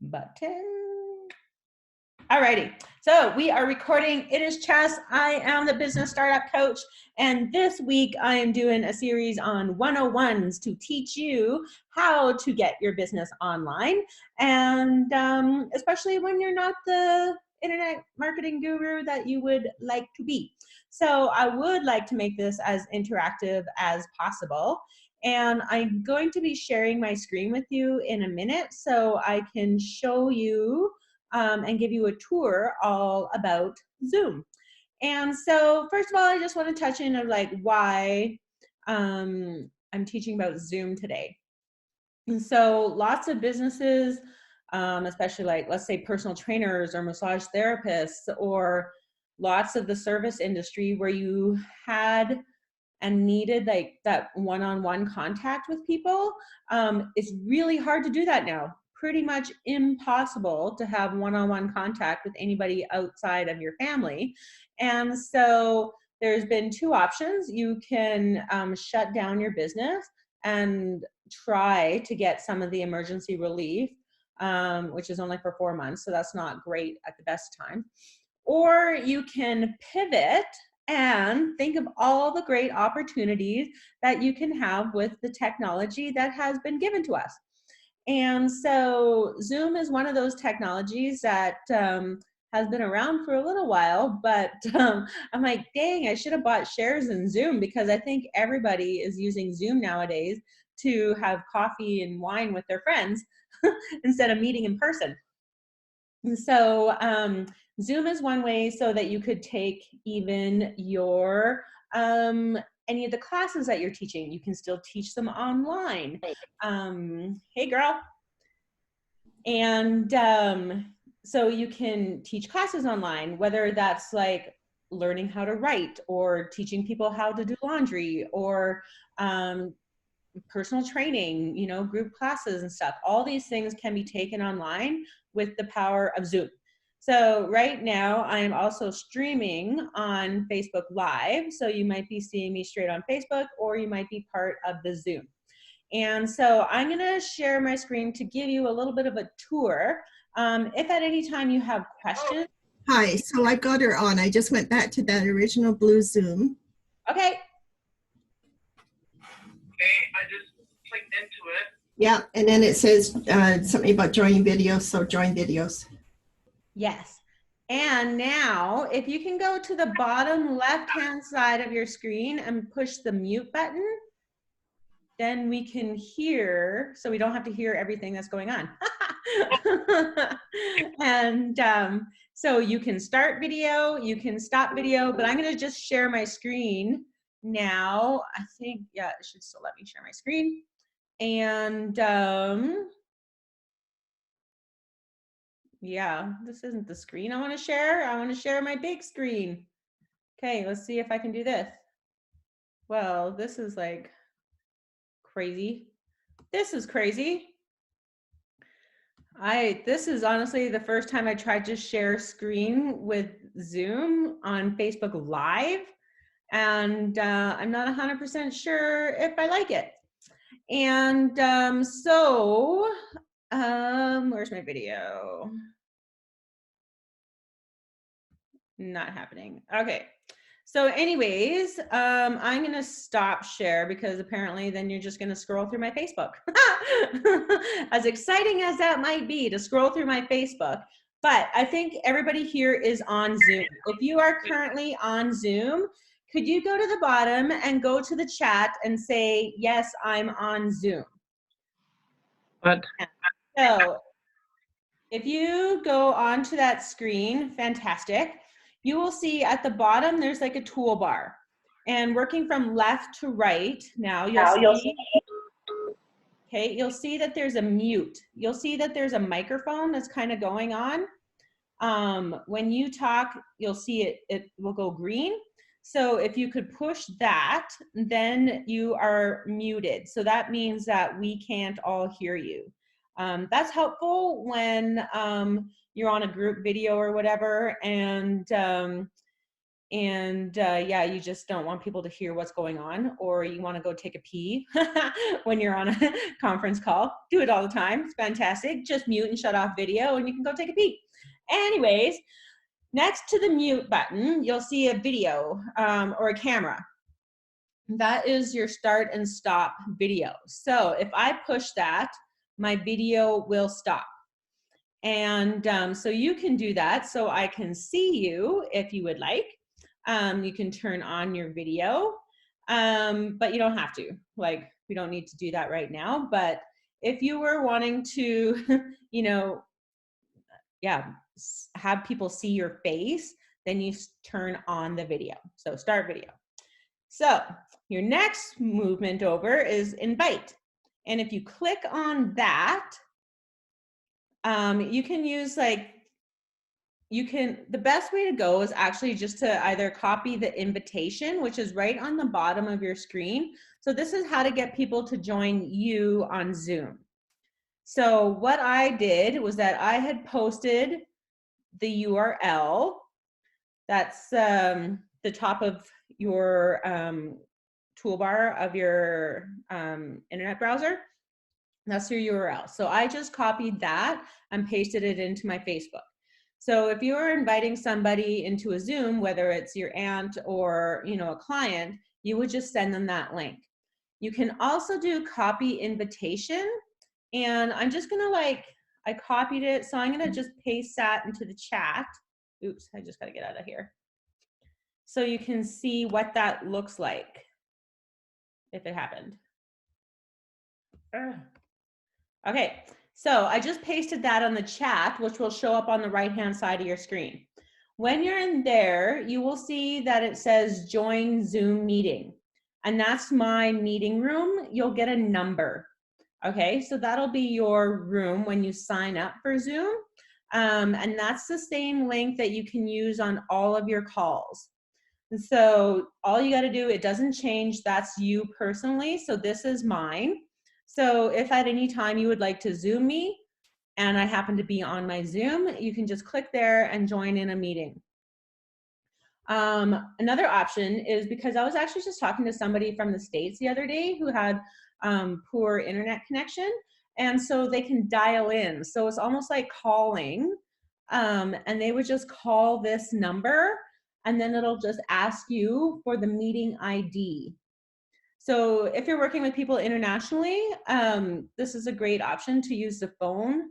button. Alrighty, so we are recording. It is Chess. I am the business startup coach, and this week I am doing a series on 101s to teach you how to get your business online, and especially when you're not the internet marketing guru that you would like to be. So I would like to make this as interactive as possible. And I'm going to be sharing my screen with you in a minute so I can show you and give you a tour all about Zoom. And so first of all, I just want to touch in on like why I'm teaching about Zoom today. And so lots of businesses, especially like let's say personal trainers or massage therapists or lots of the service industry where you had and needed like that one-on-one contact with people, it's really hard to do that now. Pretty much impossible to have one-on-one contact with anybody outside of your family. And so there's been two options. You can shut down your business and try to get some of the emergency relief, which is only for 4 months, so that's not great at the best time. Or you can pivot and think of all the great opportunities that you can have with the technology that has been given to us. And so Zoom is one of those technologies that has been around for a little while, but I'm like, dang, I should have bought shares in Zoom because I think everybody is using Zoom nowadays to have coffee and wine with their friends instead of meeting in person. And so Zoom is one way so that you could take even your any of the classes that you're teaching. You can still teach them online. Hey, girl. And so you can teach classes online, whether that's like learning how to write or teaching people how to do laundry or personal training, you know, group classes and stuff. All these things can be taken online with the power of Zoom. So right now I'm also streaming on Facebook Live. So you might be seeing me straight on Facebook or you might be part of the Zoom. And so I'm gonna share my screen to give you a little bit of a tour. If at any time you have questions. Hi, so I got her on. I just went back to that original blue Zoom. Okay. Okay, I just clicked into it. Yeah, and then it says something about joining videos, so join videos. Yes. And now, if you can go to the bottom left-hand side of your screen and push the mute button, then we can hear, so we don't have to hear everything that's going on. And so you can start video, you can stop video, but I'm gonna just share my screen now. I think, yeah, it should still let me share my screen. And yeah, this isn't the screen I want to share. I want to share my big screen. Okay, let's see if I can do this. Well, this is like crazy. This is crazy. This is honestly the first time I tried to share screen with Zoom on Facebook Live, and I'm not 100% sure if I like it. And where's my video? Not happening. Okay. So anyways, I'm going to stop share because apparently then you're just going to scroll through my Facebook. As exciting as that might be to scroll through my Facebook, but I think everybody here is on Zoom. If you are currently on Zoom, could you go to the bottom and go to the chat and say, yes, I'm on Zoom. But So if you go onto that screen, fantastic. You will see at the bottom, there's like a toolbar. And working from left to right, now you'll see, okay, you'll see that there's a mute. You'll see that there's a microphone that's kind of going on. When you talk, you'll see it will go green. So if you could push that, then you are muted. So that means that we can't all hear you. That's helpful when you're on a group video or whatever, and yeah, you just don't want people to hear what's going on, or you want to go take a pee when you're on a conference call. Do it all the time. It's fantastic. Just mute and shut off video and you can go take a pee. Anyways, next to the mute button, you'll see a video or a camera. That is your start and stop video. So if I push that, my video will stop. And so you can do that so I can see you if you would like. You can turn on your video, but you don't have to. Like, we don't need to do that right now. But if you were wanting to, you know, yeah, have people see your face, then you turn on the video. So start video. So your next movement over is invite. And if you click on that, you can use the best way to go is actually just to either copy the invitation, which is right on the bottom of your screen. So this is how to get people to join you on Zoom. So what I did was that I had posted the URL. That's the top of your toolbar of your internet browser. That's your URL. So I just copied that and pasted it into my Facebook. So if you're inviting somebody into a Zoom, whether it's your aunt or, you know, a client, you would just send them that link. You can also do copy invitation, and I'm just gonna I copied it, so I'm gonna just paste that into the chat. Oops, I just gotta get out of here. So you can see what that looks like if it happened. Okay, so I just pasted that on the chat, which will show up on the right-hand side of your screen. When you're in there, you will see that it says join Zoom meeting, and that's my meeting room. You'll get a number. Okay, so that'll be your room when you sign up for Zoom, and that's the same link that you can use on all of your calls. And so all you got to do, it doesn't change. That's you personally. So this is mine. So if at any time you would like to Zoom me and I happen to be on my Zoom, you can just click there and join in a meeting. Another option is, because I was actually just talking to somebody from the States the other day who had poor internet connection, and so they can dial in. So it's almost like calling, and they would just call this number, and then it'll just ask you for the meeting ID. So if you're working with people internationally, this is a great option to use the phone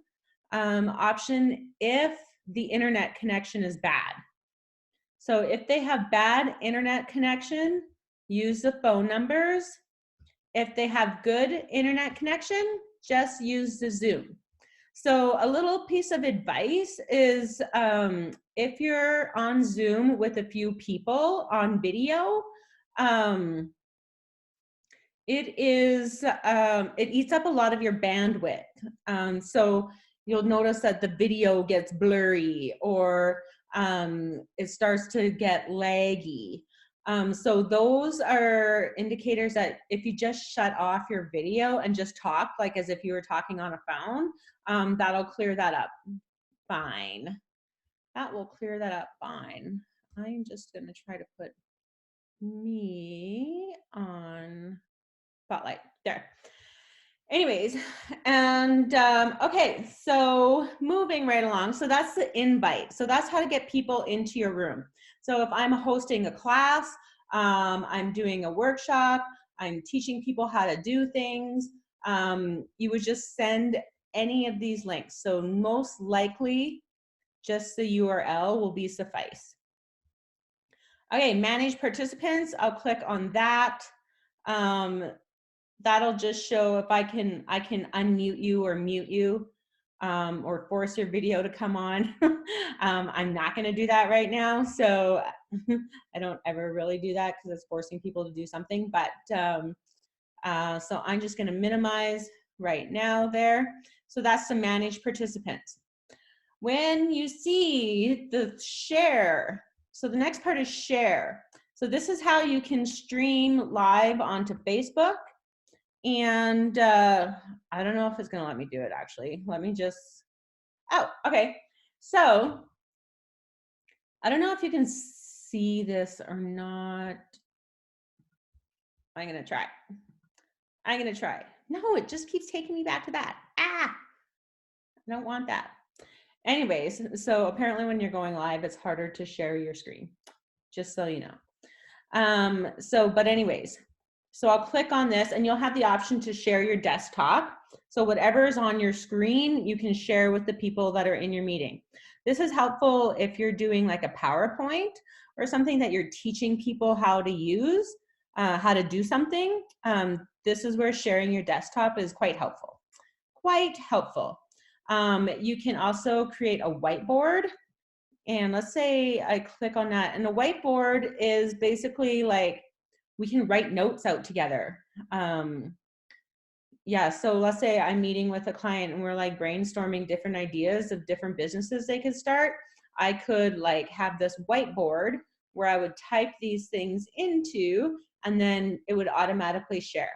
option if the internet connection is bad. So if they have bad internet connection, use the phone numbers. If they have good internet connection, just use the Zoom. So a little piece of advice is if you're on Zoom with a few people on video, it eats up a lot of your bandwidth. So you'll notice that the video gets blurry, or it starts to get laggy. So those are indicators that if you just shut off your video and just talk like as if you were talking on a phone, that'll clear that up fine. That will clear that up fine. I'm just gonna try to put me on spotlight there. Anyways, and okay, so moving right along. So that's the invite. So that's how to get people into your room. So if I'm hosting a class, I'm doing a workshop, I'm teaching people how to do things, you would just send any of these links. So most likely, just the URL will be suffice. Okay, manage participants. I'll click on that. That'll just show if I can unmute you or mute you, or force your video to come on. I'm not going to do that right now, so I don't ever really do that because it's forcing people to do something. But so I'm just going to minimize right now there. So that's the manage participants. When you see the share, so the next part is share. So this is how you can stream live onto Facebook. And I don't know if it's gonna let me do it actually. Let me just, oh, okay. So I don't know if you can see see this or not. I'm going to try. I'm going to try. No, it just keeps taking me back to that. I don't want that. Anyways, so apparently when you're going live, it's harder to share your screen, just so you know. But anyways, so I'll click on this and you'll have the option to share your desktop. So whatever is on your screen, you can share with the people that are in your meeting. This is helpful if you're doing like a PowerPoint or something that you're teaching people how to use, how to do something. This is where sharing your desktop is quite helpful. Quite helpful. You can also create a whiteboard. And let's say I click on that, and a whiteboard is basically like we can write notes out together. Yeah, so let's say I'm meeting with a client and we're like brainstorming different ideas of different businesses they could start. I could like have this whiteboard where I would type these things into, and then it would automatically share.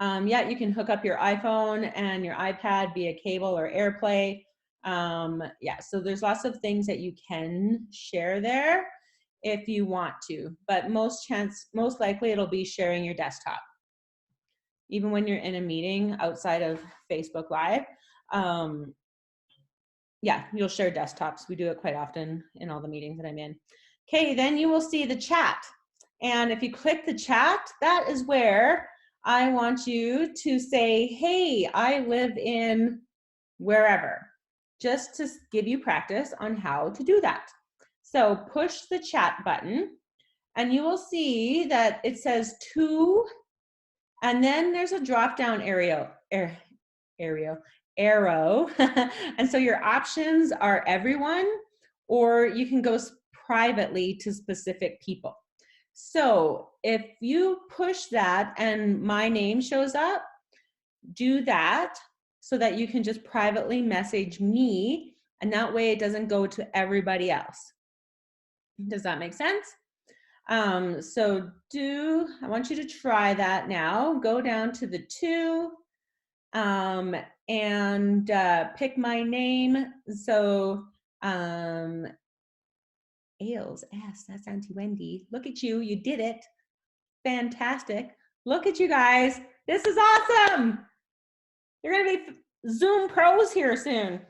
Yeah, you can hook up your iPhone and your iPad via cable or AirPlay. Yeah, so there's lots of things that you can share there if you want to, but most likely it'll be sharing your desktop. Even when you're in a meeting outside of Facebook Live, yeah, you'll share desktops. We do it quite often in all the meetings that I'm in. Okay, then you will see the chat. And if you click the chat, that is where I want you to say, hey, I live in wherever, just to give you practice on how to do that. So push the chat button and you will see that it says to, and then there's a drop down arrow. And so your options are everyone, or you can go privately to specific people. So if you push that and my name shows up, do that so that you can just privately message me, and that way it doesn't go to everybody else. Does that make sense? So I want you to try that now. Go down to the two and pick my name. So Ailes, S, that's Auntie Wendy. Look at you, you did it. Fantastic. Look at you guys. This is awesome. You're gonna be Zoom pros here soon.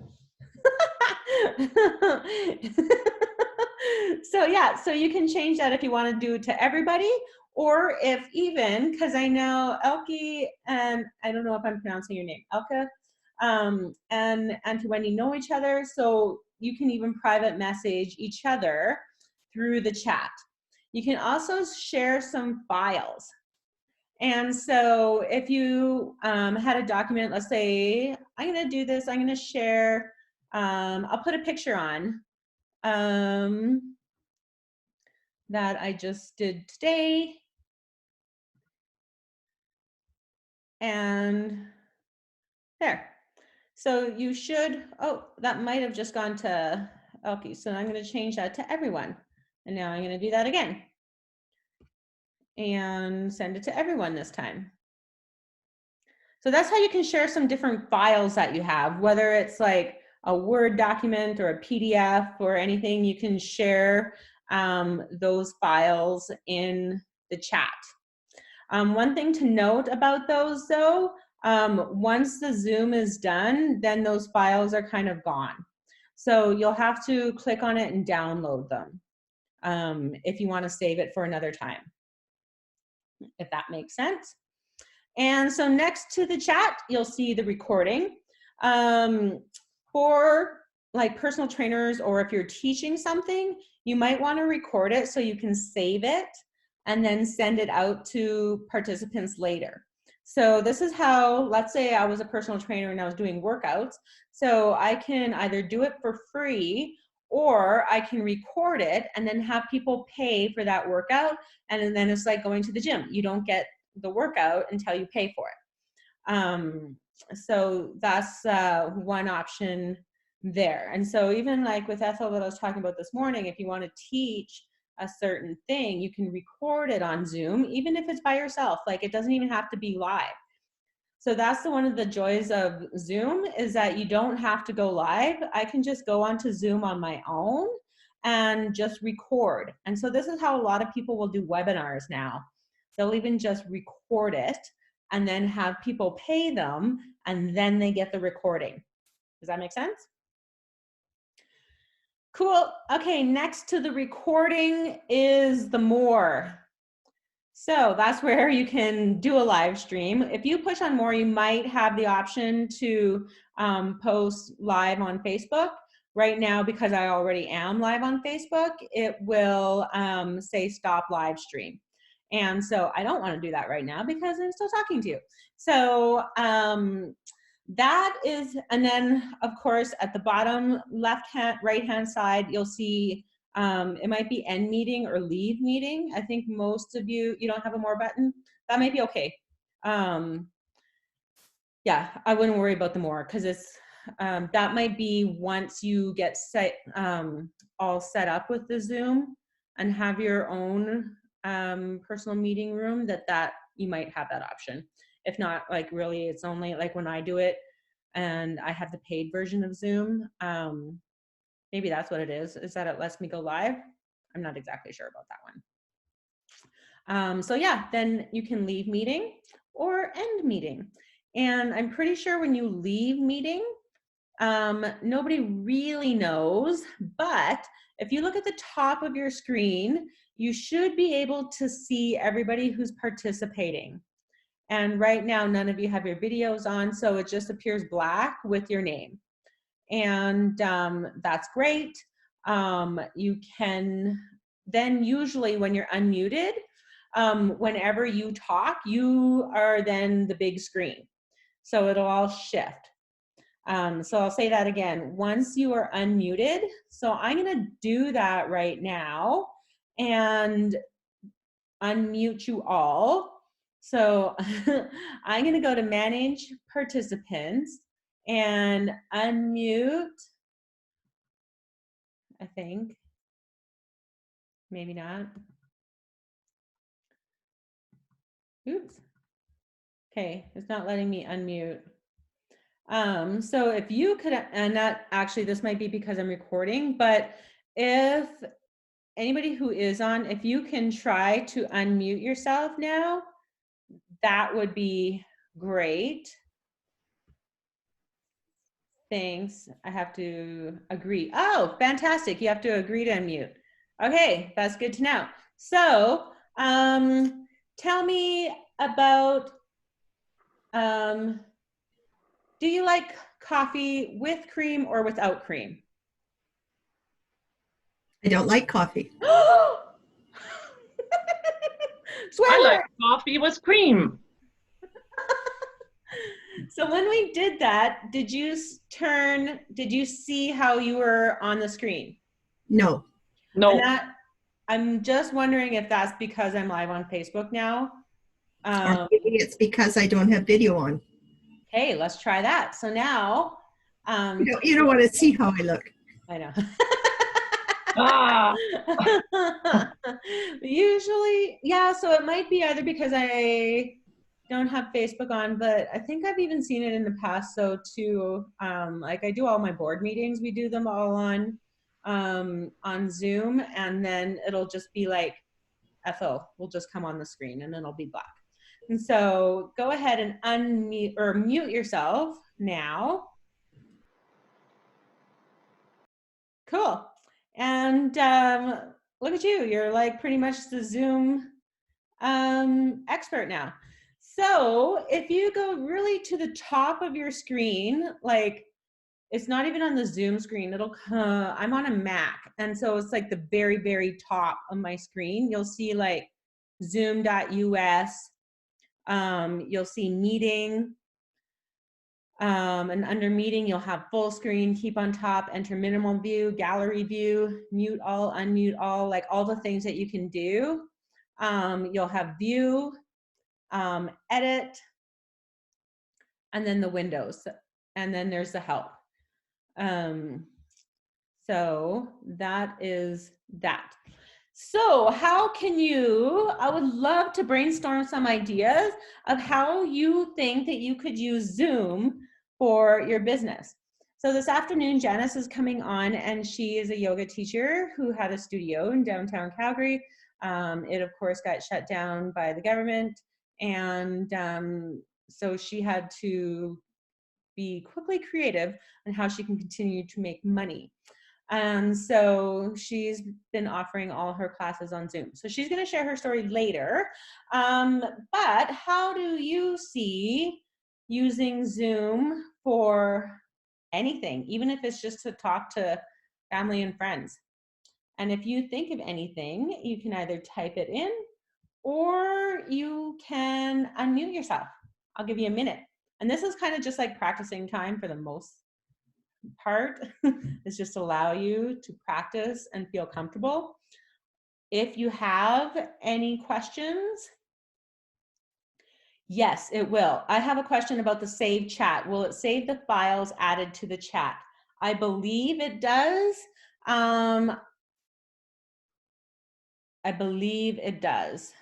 So yeah, so you can change that if you want to do it to everybody, or if even, because I know Elke and I don't know if I'm pronouncing your name, Elke, and Auntie Wendy know each other, so you can even private message each other through the chat. You can also share some files. And so if you had a document, let's say, I'm going to do this, I'm going to share, I'll put a picture on that I just did today. And there. So you should, oh, that might have just gone to Elke. So I'm going to change that to everyone. And now I'm going to do that again. And send it to everyone this time. So that's how you can share some different files that you have, whether it's like a Word document or a PDF or anything, you can share those files in the chat. One thing to note about those though, once the Zoom is done, then those files are kind of gone. So you'll have to click on it and download them if you want to save it for another time, if that makes sense. And so next to the chat, you'll see the recording. For like personal trainers, or if you're teaching something, you might want to record it so you can save it and then send it out to participants later. So this is how, let's say I was a personal trainer and I was doing workouts. So I can either do it for free, or I can record it and then have people pay for that workout. And then it's like going to the gym. You don't get the workout until you pay for it. So that's one option there. And so even like with Ethel that I was talking about this morning, if you want to teach a certain thing, you can record it on Zoom, even if it's by yourself. Like it doesn't even have to be live. So that's one of the joys of Zoom, is that you don't have to go live. I can just go onto Zoom on my own and just record. And so this is how a lot of people will do webinars now. They'll even just record it and then have people pay them, and then they get the recording. Does that make sense? Cool. Okay, next to the recording is the more. So that's where you can do a live stream. If you push on more, you might have the option to post live on Facebook. Right now, because I already am live on Facebook, it will say stop live stream. And so I don't want to do that right now because I'm still talking to you. So that is, and then of course at the bottom right hand side, you'll see it might be end meeting or leave meeting. I think most of you don't have a more button. That might be okay. Yeah, I wouldn't worry about the more because it's that might be once you get all set up with the Zoom and have your own personal meeting room, that you might have that option. If not, like really, it's only like when I do it and I have the paid version of Zoom. Maybe that's what it is that it lets me go live. I'm not exactly sure about that one. So yeah, then you can leave meeting or end meeting. And I'm pretty sure when you leave meeting, nobody really knows, but if you look at the top of your screen, you should be able to see everybody who's participating. And right now, none of you have your videos on, so it just appears black with your name. And that's great. You can then usually when you're unmuted, whenever you talk, you are then the big screen. So it'll all shift. So I'll say that again. Once you are unmuted, so I'm going to do that right now and unmute you all. So I'm going to go to manage participants and unmute, I think. Maybe not. Oops. Okay, it's not letting me unmute. So if you could, and that actually, this might be because I'm recording, but if anybody who is on, if you can try to unmute yourself now, that would be great. Thanks. I have to agree. Oh, fantastic. You have to agree to unmute. Okay, that's good to know. So tell me about, do you like coffee with cream or without cream? I don't like coffee. Swear I word. like coffee with cream. So when we did that, did you see how you were on the screen? No. No. And I'm just wondering if that's because I'm live on Facebook now. Or maybe it's because I don't have video on. Okay, let's try that. So now, You don't want to see how I look. I know. Ah. Usually, yeah, so it might be either because I don't have Facebook on, but I think I've even seen it in the past. So too, like I do all my board meetings, we do them all on Zoom, and then it'll just be like FO will just come on the screen and then it'll be black. And so go ahead and unmute or mute yourself now. Cool. And look at you, you're like pretty much the Zoom expert now. So if you go really to the top of your screen, like it's not even on the Zoom screen, I'm on a Mac. And so it's like the very, very top of my screen. You'll see like zoom.us, you'll see meeting, and under meeting, you'll have full screen, keep on top, enter minimal view, gallery view, mute all, unmute all, like all the things that you can do. You'll have view, edit, and then the windows, and then there's the help. So that is that. So how can you, I would love to brainstorm some ideas of how you think that you could use Zoom for your business. So this afternoon, Janice is coming on, and she is a yoga teacher who had a studio in downtown Calgary. It, of course, got shut down by the government, and so she had to be quickly creative on how she can continue to make money. And so she's been offering all her classes on Zoom. So she's going to share her story later. But how do you see using Zoom for anything, even if it's just to talk to family and friends? And if you think of anything, you can either type it in or you can unmute yourself. I'll give you a minute. And this is kind of just like practicing time for the most part. Is just allow you to practice and feel comfortable. If you have any questions, yes, it will. I have a question about the save chat. Will it save the files added to the chat? I believe it does. I believe it does.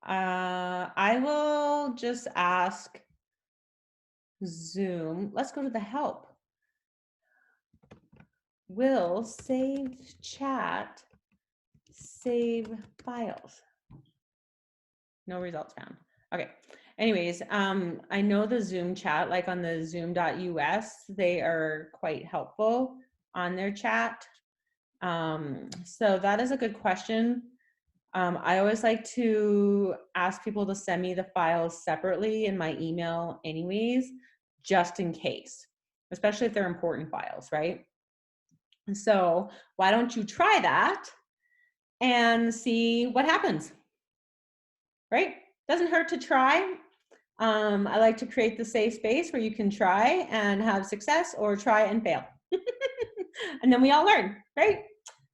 I will just ask Zoom. Let's go to the help. Will save chat save files? No results found. Okay. Anyways, I know the Zoom chat, like on the zoom.us, they are quite helpful on their chat. So that is a good question. I always like to ask people to send me the files separately in my email anyways, just in case, especially if they're important files, right? So why don't you try that and see what happens, right? Doesn't hurt to try. I like to create the safe space where you can try and have success or try and fail. And then we all learn, right?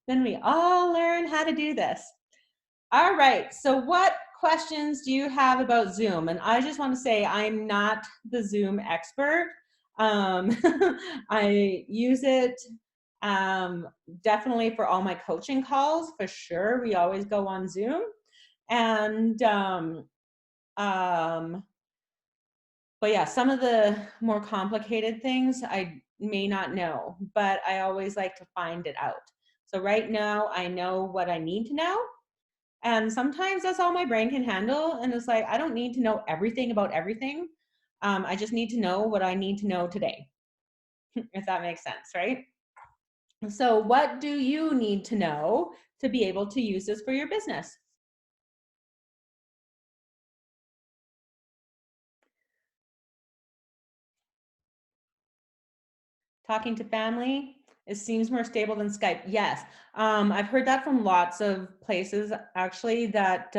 Then we all learn how to do this. All right, so what questions do you have about Zoom? And I just want to say I'm not the Zoom expert. I use it definitely for all my coaching calls, for sure. We always go on Zoom. And but yeah, some of the more complicated things I may not know, but I always like to find it out. So right now I know what I need to know. And sometimes that's all my brain can handle. And it's like, I don't need to know everything about everything. I just need to know what I need to know today, if that makes sense, right? So what do you need to know to be able to use this for your business? Talking to family, it seems more stable than Skype. Yes, I've heard that from lots of places actually, that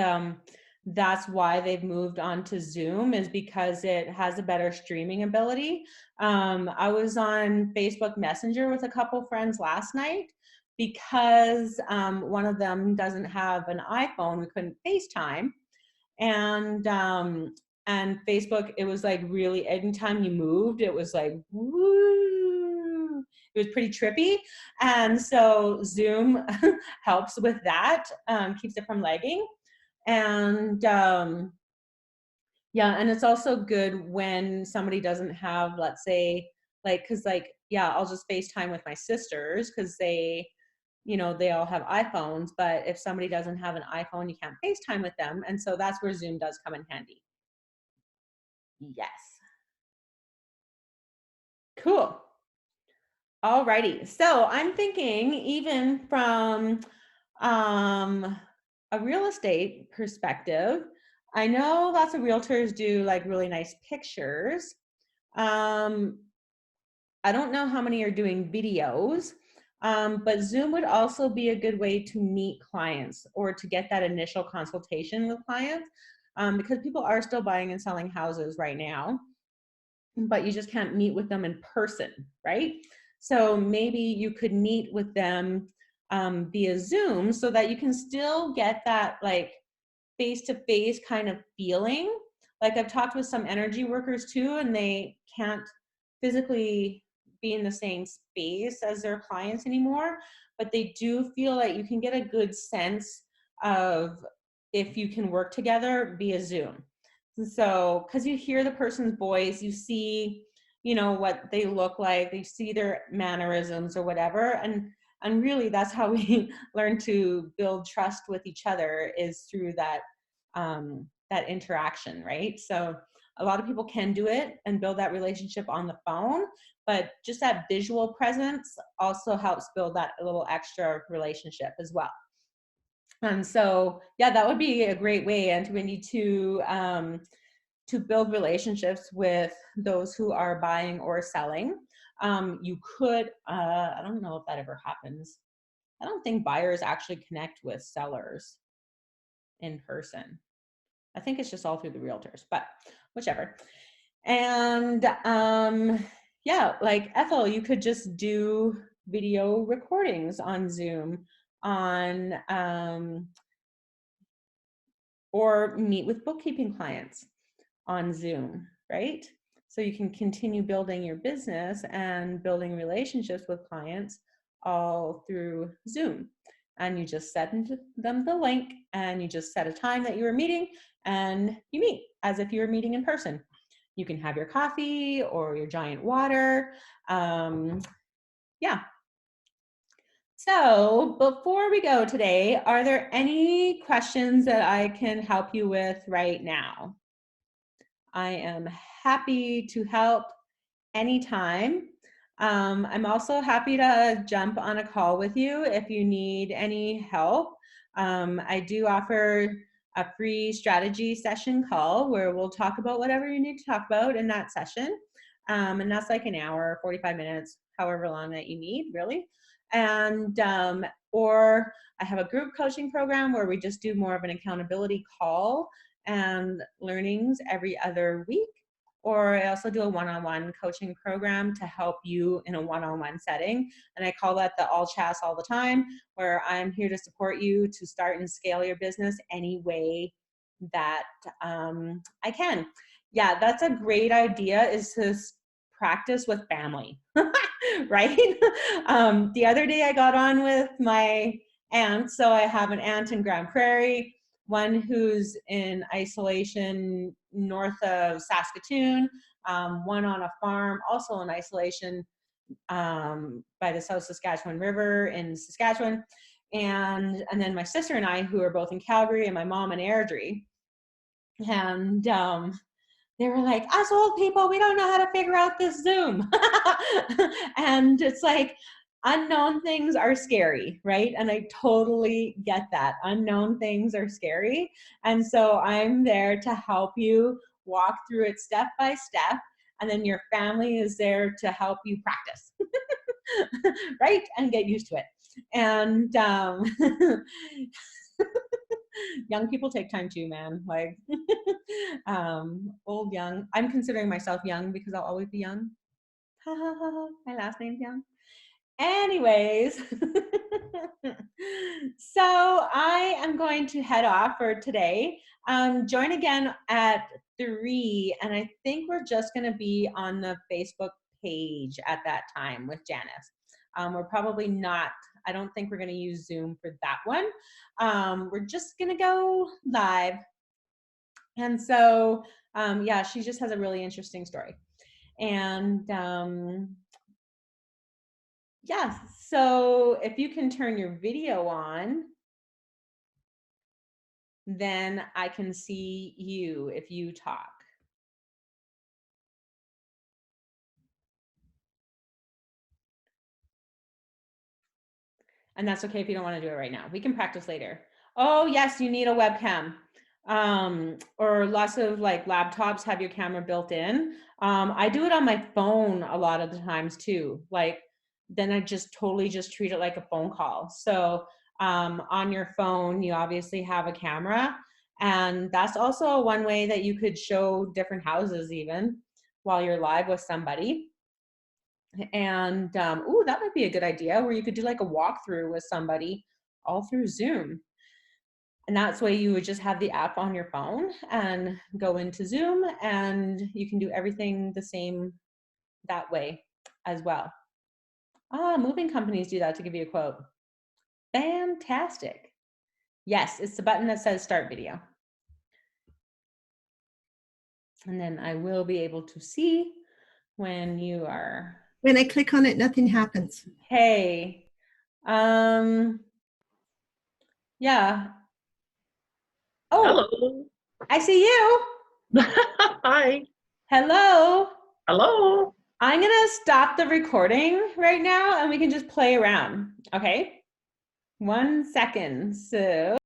that's why they've moved on to Zoom, is because it has a better streaming ability. I was on Facebook Messenger with a couple friends last night because one of them doesn't have an iPhone. We couldn't FaceTime. And Facebook, it was like really, anytime you moved, it was like, woo, it was pretty trippy. And so Zoom helps with that, keeps it from lagging. And yeah, and it's also good when somebody doesn't have, let's say, like, cause like, yeah, I'll just FaceTime with my sisters because they, you know, they all have iPhones, but if somebody doesn't have an iPhone, you can't FaceTime with them. And so that's where Zoom does come in handy. Yes. Cool. Alrighty. So I'm thinking, even from a real estate perspective, I know lots of realtors do like really nice pictures. I don't know how many are doing videos, but Zoom would also be a good way to meet clients or to get that initial consultation with clients, because people are still buying and selling houses right now, but you just can't meet with them in person, right? So maybe you could meet with them via Zoom so that you can still get that like face-to-face kind of feeling. Like I've talked with some energy workers too, and they can't physically be in the same space as their clients anymore, but they do feel like you can get a good sense of if you can work together via Zoom. So, because you hear the person's voice, you see, you know, what they look like, you see their mannerisms or whatever. And really that's how we learn to build trust with each other, is through that, that interaction, right? So a lot of people can do it and build that relationship on the phone, but just that visual presence also helps build that little extra relationship as well. And so, yeah, that would be a great way, and we need to build relationships with those who are buying or selling. You could, I don't know if that ever happens. I don't think buyers actually connect with sellers in person. I think it's just all through the realtors, but whichever. And yeah, like Ethel, you could just do video recordings on Zoom, on or meet with bookkeeping clients on Zoom, right? So you can continue building your business and building relationships with clients all through Zoom. And you just send them the link, and you just set a time that you were meeting, and you meet as if you were meeting in person. You can have your coffee or your giant water. Yeah. So before we go today, are there any questions that I can help you with right now? I am happy to help anytime. I'm also happy to jump on a call with you if you need any help. I do offer a free strategy session call where we'll talk about whatever you need to talk about in that session. And that's like an hour, 45 minutes, however long that you need, really. And or I have a group coaching program where we just do more of an accountability call and learnings every other week. Or I also do a one-on-one coaching program to help you in a one-on-one setting. And I call that the All Chats All the Time, where I'm here to support you to start and scale your business any way that I can. Yeah, that's a great idea, is to practice with family, right? The other day I got on with my aunt. So I have an aunt in Grand Prairie, one who's in isolation north of Saskatoon, one on a farm, also in isolation by the South Saskatchewan River in Saskatchewan, and then my sister and I, who are both in Calgary, and my mom in Airdrie. And they were like, us old people, we don't know how to figure out this Zoom. And it's like, unknown things are scary, right? And I totally get that. Unknown things are scary. And so I'm there to help you walk through it step by step. And then your family is there to help you practice, right? And get used to it. And young people take time too, man. Like old, young. I'm considering myself young because I'll always be young. My last name's Young. Anyways, so I am going to head off for today. Join again at 3, and I think we're just going to be on the Facebook page at that time with Janice. We're probably not, I don't think we're going to use Zoom for that one. We're just going to go live. And so, yeah, she just has a really interesting story. And yeah, so if you can turn your video on, then I can see you if you talk. And that's okay if you don't want to do it right now. We can practice later. Oh, yes, you need a webcam. Or lots of like laptops have your camera built in. I do it on my phone a lot of the times too. Like, then I just totally just treat it like a phone call. So on your phone, you obviously have a camera. And that's also one way that you could show different houses even while you're live with somebody. And ooh, that might be a good idea, where you could do like a walkthrough with somebody all through Zoom. And that's why you would just have the app on your phone and go into Zoom, and you can do everything the same that way as well. Moving companies do that to give you a quote. Fantastic. Yes, it's the button that says start video. And then I will be able to see when you are, When I click on it, nothing happens. hey, yeah. Oh, Hello. I see you. Hi. Hello. Hello. I'm gonna stop the recording right now and we can just play around, okay? 1 second, so.